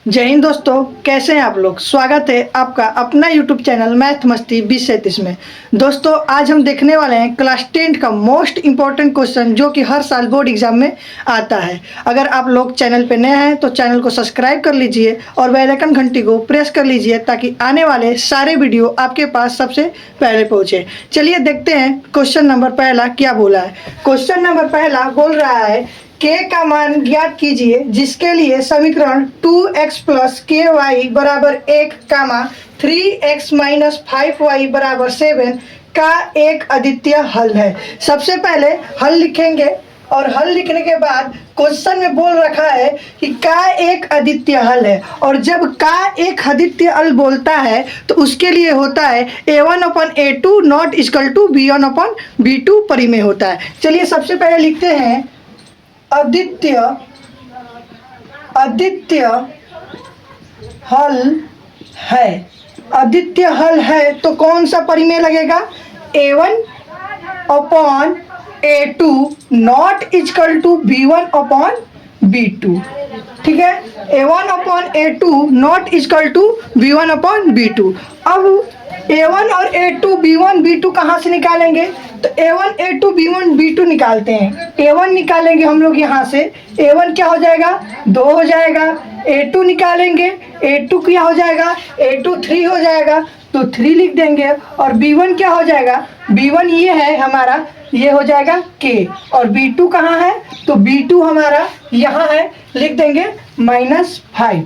जय हिंद दोस्तों, कैसे हैं आप लोग। स्वागत है आपका अपना यूट्यूब चैनल मैथ मस्ती 2037 में। दोस्तों आज हम देखने वाले हैं क्लास 10 का मोस्ट इंपॉर्टेंट क्वेश्चन जो कि हर साल बोर्ड एग्जाम में आता है। अगर आप लोग चैनल पे नए हैं तो चैनल को सब्सक्राइब कर लीजिए और बेल आइकन घंटी को प्रेस कर लीजिए ताकि आने वाले सारे वीडियो आपके पास सबसे पहले पहुँचे। चलिए देखते हैं क्वेश्चन नंबर पहला क्या बोला है। क्वेश्चन नंबर पहला बोल रहा है k का मान ज्ञात कीजिए जिसके लिए समीकरण 2x प्लस के वाई बराबर 1 कामा 3x माइनस 5y बराबर 7 का एक अद्वितीय हल है। सबसे पहले हल लिखेंगे और हल लिखने के बाद क्वेश्चन में बोल रखा है कि का एक अद्वितीय हल है, और जब का एक अद्वितीय हल बोलता है तो उसके लिए होता है a1/a2 not equal to b1/b2 परिमेय होता है। चलिए सबसे पहले लिखते हैं अद्वितीय हल है। अद्वितीय हल है तो कौन सा परिमेय लगेगा, a1/a2 not equal to b1/b2। ठीक है, a1/a2 not equal to b1/b2। अब a1 और a2 b1 b2 कहाँ से निकालेंगे, तो a1 a2 b1 b2 निकालते हैं। a1 निकालेंगे हम लोग यहाँ से, a1 क्या हो जाएगा 2 हो जाएगा। a2 निकालेंगे, a2 क्या हो जाएगा a2 3 हो जाएगा, तो 3 लिख देंगे। और b1 क्या हो जाएगा, b1 ये है हमारा, ये हो जाएगा k। और b2 कहाँ है, तो b2 हमारा यहाँ है, लिख देंगे -5।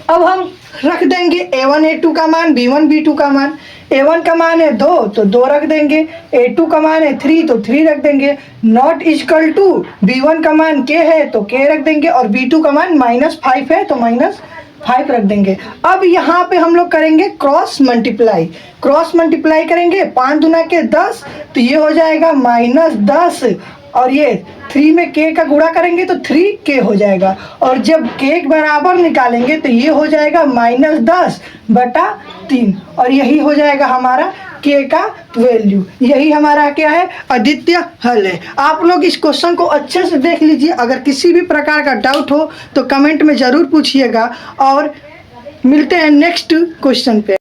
अब हम रख देंगे a1 a2 का मान, b1 b2 का मान। a1 का मान है 2 तो 2 रख देंगे, a2 का मान है 3 तो 3 रख देंगे। नॉट इक्वल टू b1 का मान k है तो k रख देंगे, और b2 का मान -5 है तो -5 रख देंगे। अब यहाँ पे हम लोग करेंगे क्रॉस मल्टीप्लाई। क्रॉस मल्टीप्लाई करेंगे 5 दूना के 10 तो ये हो जाएगा -10, और ये 3 में k का गुणा करेंगे तो 3k हो जाएगा। और जब k बराबर निकालेंगे तो ये हो जाएगा -10/3, और यही हो जाएगा हमारा k का वैल्यू। यही हमारा क्या है, अद्वितीय हल है। आप लोग इस क्वेश्चन को अच्छे से देख लीजिए। अगर किसी भी प्रकार का डाउट हो तो कमेंट में ज़रूर पूछिएगा, और मिलते हैं नेक्स्ट क्वेश्चन पे।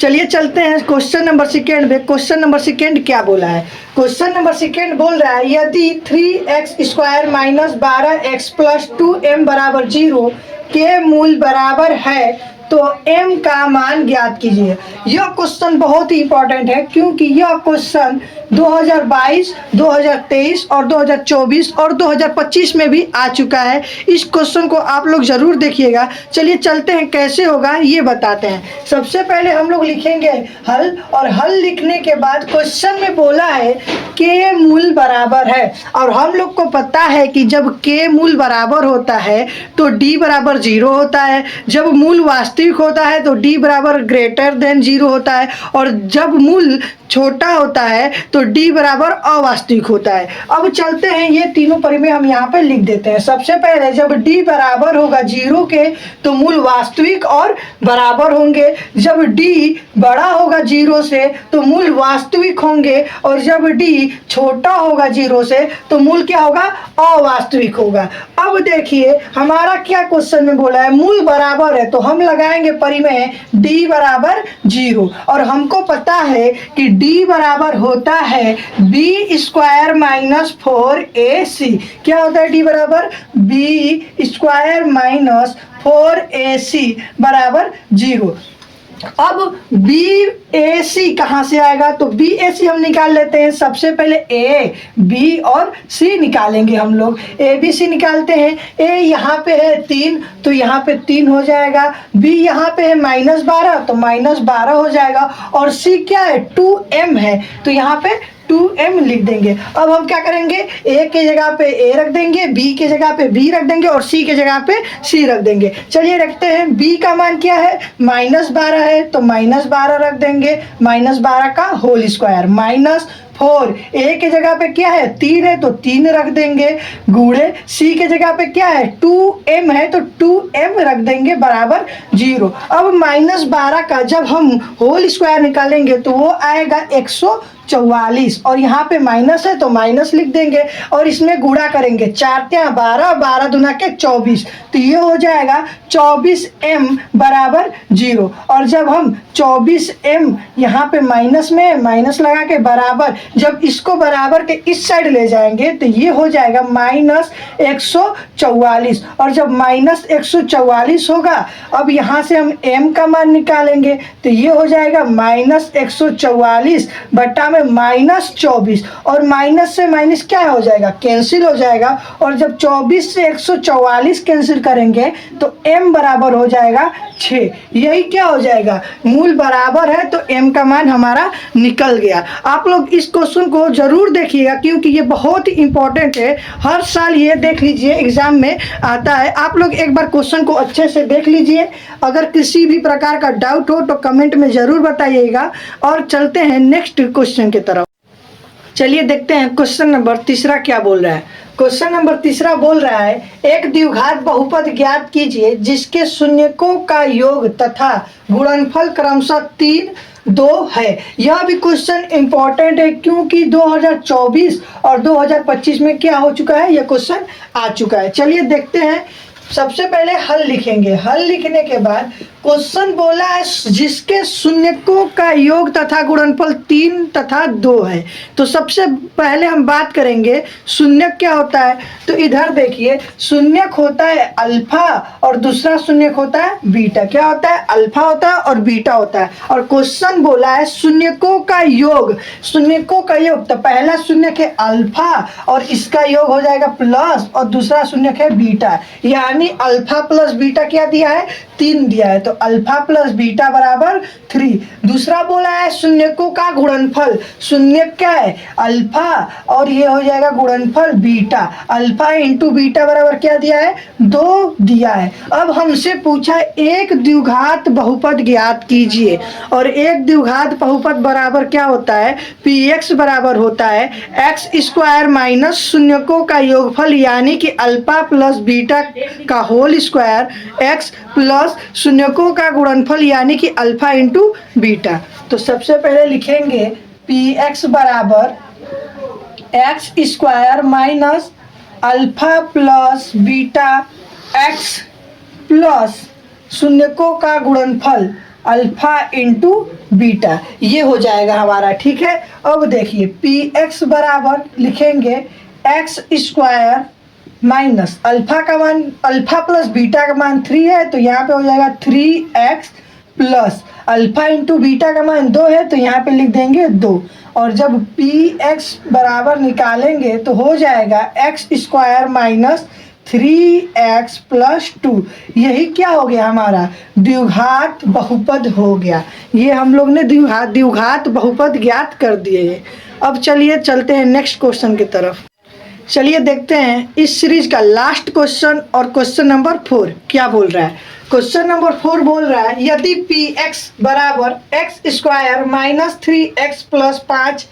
चलिए चलते हैं क्वेश्चन नंबर सेकेंड पे। क्वेश्चन नंबर सेकेंड क्या बोला है, क्वेश्चन नंबर सेकेंड बोल रहा है यदि 3x² minus 12x plus 2m बराबर 0 के मूल बराबर है तो m का मान ज्ञात कीजिए। यह क्वेश्चन बहुत ही इंपॉर्टेंट है क्योंकि यह क्वेश्चन 2022, 2023 और 2024 और 2025 में भी आ चुका है। इस क्वेश्चन को आप लोग ज़रूर देखिएगा। चलिए चलते हैं, कैसे होगा ये बताते हैं। सबसे पहले हम लोग लिखेंगे हल, और हल लिखने के बाद क्वेश्चन में बोला है के मूल बराबर है, और हम लोग को पता है कि जब के मूल बराबर होता है तो डी बराबर 0 होता है। जब मूल वास्तविक होता है तो डी बराबर ग्रेटर देन 0 होता है, और जब मूल छोटा होता है तो डी बराबर अवास्तविक होता है। अब चलते हैं, ये तीनों परिमेय हम यहाँ पे लिख देते हैं। सबसे पहले जब डी बराबर होगा 0 के तो मूल वास्तविक और बराबर होंगे। जब डी बड़ा होगा 0 से तो मूल वास्तविक होंगे, और जब डी छोटा होगा 0 से तो मूल क्या होगा, अवास्तविक होगा। अब देखिए हमारा क्या क्वेश्चन में बोला है, मूल बराबर है तो हम लगाएंगे परिमेय डी बराबर 0, और हमको पता है कि डी बराबर होता है b² माइनस 4ac। क्या होता है डी बराबर, b² माइनस 4ac बराबर 0। अब BAC कहाँ से आएगा, तो BAC हम निकाल लेते हैं। सबसे पहले A, B और C निकालेंगे हम लोग। ABC निकालते हैं। A यहाँ पे है 3 तो यहाँ पे 3 हो जाएगा। B यहाँ पे है -12 तो -12 हो जाएगा, और C क्या है 2m है तो यहाँ पे 2m लिख देंगे। अब हम क्या करेंगे, A के जगह पे A रख देंगे, B के जगह पे B रख देंगे, और C के जगह पे C रख देंगे। चलिए रखते हैं, B का मान क्या है -12 है तो -12 रख देंगे, -12 का होल स्क्वायर, -4। A के जगह पे क्या है 3 है तो 3 रख देंगे, गुणे C के जगह पे क्या है 2m है तो 2m रख देंगे बराबर 0। अब -12 का जब हम होल स्क्वायर निकालेंगे तो वो आएगा 100 44 और यहाँ पे माइनस है तो माइनस लिख देंगे और इसमें गुणा करेंगे, 4 × 12, 12 दूना के 24, तो ये हो जाएगा 24m बराबर 0। और जब हम 24m यहाँ पे माइनस में माइनस लगा के बराबर, जब इसको बराबर के इस साइड ले जाएंगे तो ये हो जाएगा -144। और जब -144 होगा, अब यहाँ से हम m का मान निकालेंगे तो ये हो जाएगा -144 बटा में -24, और माइनस से माइनस क्या हो जाएगा, कैंसिल हो जाएगा। और जब 24 से 144 कैंसिल करेंगे तो m बराबर हो जाएगा 6। यही क्या हो जाएगा, मूल बराबर है तो m का मान हमारा निकल गया। आप लोग इस क्वेश्चन को जरूर देखिएगा क्योंकि ये बहुत ही इंपॉर्टेंट है, हर साल ये देख लीजिए एग्जाम में आता है। आप लोग एक बार क्वेश्चन को अच्छे से देख लीजिए, अगर किसी भी प्रकार का डाउट हो तो कमेंट में ज़रूर बताइएगा। और चलते हैं नेक्स्ट क्वेश्चन की तरफ। चलिए देखते हैं क्वेश्चन नंबर 3 क्या बोल रहा है। क्वेश्चन नंबर 3 बोल रहा है, एक द्विघात बहुपद ज्ञात कीजिए जिसके शून्यकों का योग तथा गुणनफल क्रमशः 3, 2 है। यह भी क्वेश्चन इंपॉर्टेंट है क्योंकि 2024 और 2025 में क्या हो चुका है, यह क्वेश्चन आ चुका है। चलिए देखते हैं। सबसे पहले हल लिखेंगे, हल लिखने के बाद क्वेश्चन बोला है जिसके शून्यकों का योग तथा गुणनफल 3 तथा 2 है। तो सबसे पहले हम बात करेंगे शून्यक क्या होता है। तो इधर देखिए, शून्यक होता है अल्फा और दूसरा शून्यक होता है बीटा। क्या होता है, अल्फा होता है और बीटा होता है। और क्वेश्चन बोला है शून्यकों का योग, शून्यकों का योग, तो पहला शून्यक है अल्फा और इसका योग हो जाएगा प्लस, और दूसरा शून्यक है बीटा, यानी अल्फा प्लस बीटा क्या दिया है, 3 दिया है। तो अल्फा प्लस बीटा बराबर 3। दूसरा बोला है शून्यकों का गुणनफल, शून्यक क्या है, अल्फा और ये हो जाएगा गुणनफल बीटा। अल्फा इंटू बीटा बराबर क्या दिया है, 2 दिया है। अब हमसे पूछा एक द्विघात बहुपद ज्ञात कीजिए, और एक द्विघात बहुपद बराबर क्या होता है, px बराबर होता है x² माइनस शून्यकों का योगफल, यानी कि अल्फा प्लस बीटा का होल स्क्वायर x प्लस शून्यकों का गुणनफल यानी कि अल्फा इंटू बीटा। तो सबसे पहले लिखेंगे px बराबर x² minus alpha plus beta x plus शून्यकों का गुणनफल अल्फा इंटू बीटा, ये हो जाएगा हमारा। ठीक है, अब देखिए px बराबर लिखेंगे x² माइनस अल्फा का मान, अल्फा प्लस बीटा का मान 3 है तो यहाँ पे हो जाएगा 3x plus alpha into beta का मान 2 है तो यहाँ पे लिख देंगे 2। और जब px बराबर निकालेंगे तो हो जाएगा x² माइनस 3x प्लस 2। यही क्या हो गया हमारा, द्विघात बहुपद हो गया। ये हम लोग ने द्विघात बहुपद ज्ञात कर दिए हैं। अब चलिए चलते हैं नेक्स्ट क्वेश्चन की तरफ। चलिए देखते हैं इस सीरीज का लास्ट क्वेश्चन, और क्वेश्चन नंबर 4 क्या बोल रहा है। क्वेश्चन नंबर 4 बोल रहा है, यदि px बराबर x² माइनस 3x प्लस 5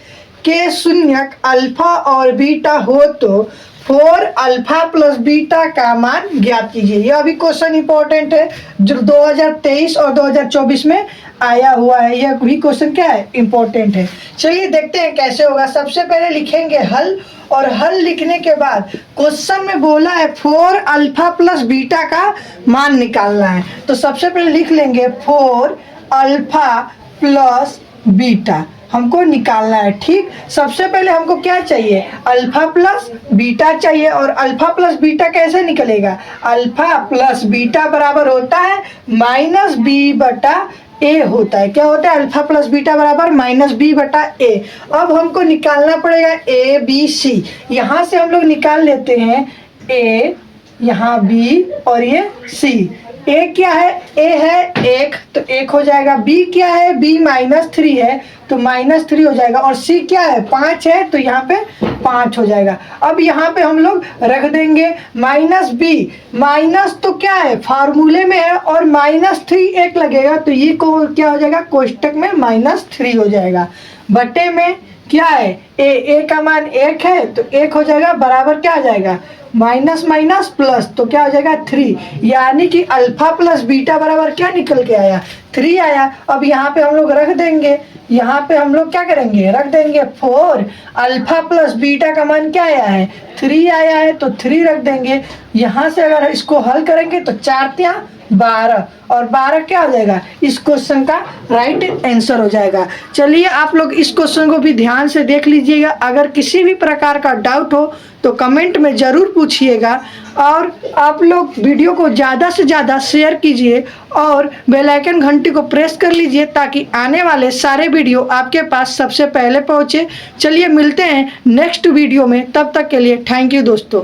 के शून्यक अल्फा और बीटा हो तो 4 अल्फा प्लस बीटा का मान ज्ञात कीजिए। यह भी क्वेश्चन इंपॉर्टेंट है जो 2023 और 2024 में आया हुआ है। यह भी क्वेश्चन क्या है, इंपॉर्टेंट है। चलिए देखते हैं कैसे होगा। सबसे पहले लिखेंगे हल, और हल लिखने के बाद क्वेश्चन में बोला है 4 अल्फा प्लस बीटा का मान निकालना है। तो सबसे पहले लिख लेंगे 4 अल्फा प्लस बीटा हमको निकालना है। ठीक, सबसे पहले हमको क्या चाहिए, अल्फा प्लस बीटा चाहिए। और अल्फा प्लस बीटा कैसे निकलेगा, अल्फा प्लस बीटा बराबर होता है माइनस बी बटा ए होता है। क्या होता है, अल्फा प्लस बीटा बराबर माइनस बी बटा ए। अब हमको निकालना पड़ेगा ए बी सी। यहाँ से हम लोग निकाल लेते हैं ए, यहाँ बी और ये सी। ए क्या है, ए है 1 तो 1 हो जाएगा। बी क्या है, बी -3 है तो -3 हो जाएगा। और सी क्या है, 5 है तो यहाँ पे 5 हो जाएगा। अब यहाँ पे हम लोग रख देंगे माइनस बी, माइनस तो क्या है फार्मूले में है, और -3 1 लगेगा तो ये को क्या हो जाएगा, कोष्टक में -3 हो जाएगा। बटे में क्या है, ए का मान 1 है तो 1 हो जाएगा, बराबर क्या आ जाएगा, माइनस माइनस प्लस तो क्या हो जाएगा 3, यानी कि अल्फा प्लस बीटा बराबर क्या निकल के आया, 3 आया। अब यहाँ पे हम लोग रख देंगे यहाँ पे हम लोग क्या करेंगे, रख देंगे 4। अल्फा प्लस बीटा का मान क्या आया है, 3 आया है, तो 3 रख देंगे। यहाँ से अगर इसको हल करेंगे तो 4 × 12 और 12 क्या हो जाएगा, इस क्वेश्चन का राइट आंसर हो जाएगा। चलिए आप लोग इस क्वेश्चन को भी ध्यान से देख लीजिएगा। अगर किसी भी प्रकार का डाउट हो तो कमेंट में ज़रूर पूछिएगा, और आप लोग वीडियो को ज़्यादा से ज़्यादा शेयर कीजिए और बेल आइकन घंटी को प्रेस कर लीजिए ताकि आने वाले सारे वीडियो आपके पास सबसे पहले पहुँचे। चलिए मिलते हैं नेक्स्ट वीडियो में, तब तक के लिए थैंक यू दोस्तों।